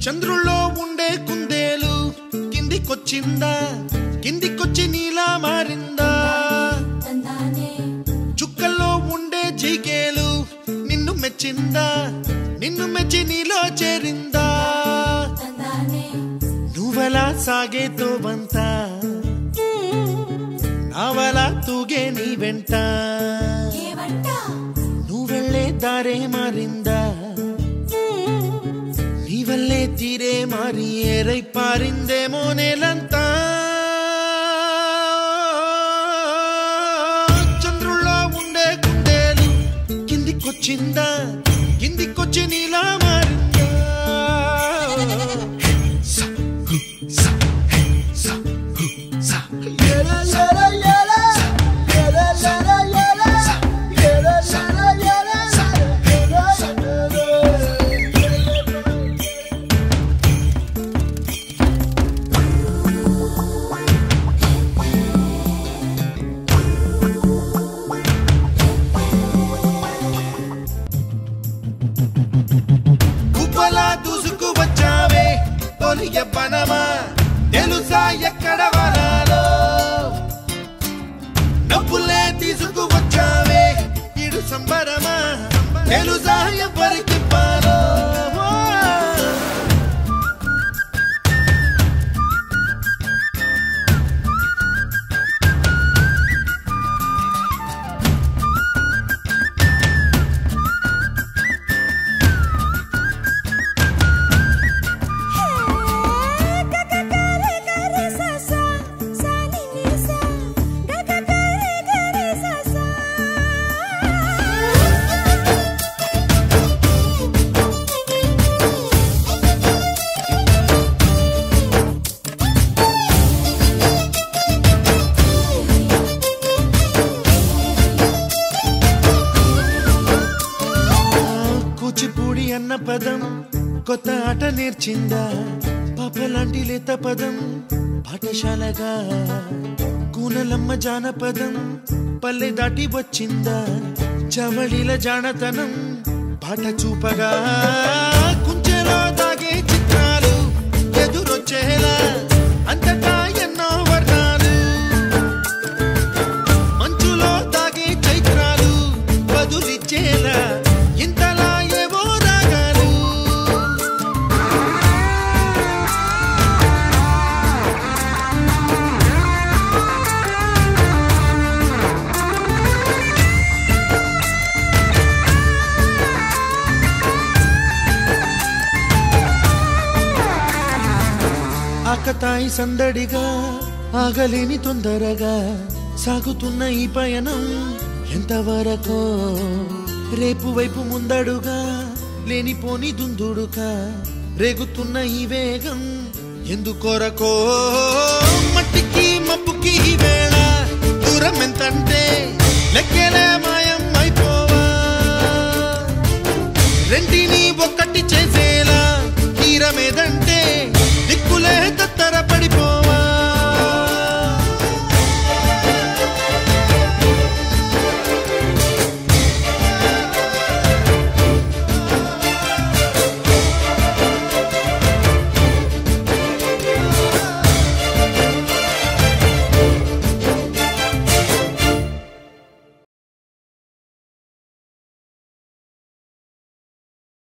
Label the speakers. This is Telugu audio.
Speaker 1: చంద్రుల్లో ఉండే కుందేలు కిందికొచ్చిందా, కిందికొచ్చి నీలా మారిందా? చుక్కల్లో ఉండే జిగేలు నిన్ను మెచ్చిందా, నిన్ను మెచ్చి నీలో చేరిందా? నువ్వలా సాగే తోవంతా నావలా తూగే నీ వెంట, నువ్వెళ్ళే దారే మారిందా, నీ వల్లే తీరే మారి ఏరై పారిందేమో నేలంతా. చంద్రుల్లో ఉండే కుందేలు కిందికొచ్చిందా, కిందికొచ్చి నీలా మారిందా? దూసుకు వచ్చావే తొలి యవ్వనమా, తెలుసా ఎక్కడ వరాలో? డబ్బులే తీసుకు వచ్చావే ఇడు సంబరమా, తెలుసా ఎవరికి పాలో? కూచిపూడి అన్న పదం కొత్త ఆట నేర్చిందా, పాపలాంటి లేత పదం పాఠశాలగా? కూనలమ్మ జానపదం పల్లె దాటి వచ్చిందా, చవళిల జానతనం పాట చూపగా? కుంచెలో దాగే చిత్రాలు ఎదురొచ్చేలా అంతటా ఎన్నో వర్ణాలు, మంచులో దాగే చైత్రాలు బదులిచ్చేలా ఇంతలా ఏవో రాగాలు. ఆకతాయి సందడిగా ఆగలేని తొందరగా సాగుతున్న ఈ పయనం ఎంతవరకో? రేపు వైపు ముందడుగా లేనిపోని దుందుడుగా రేగుతున్న ఈ వేగం ఎందుకొరకో? మట్టికి మబ్బుకి ఈ వేళ దూరం ఎంతంటే లెక్కలే మాయం అయిపోవా? రెంటిని ఒక్కటి చేసేలా తీరమేదంటే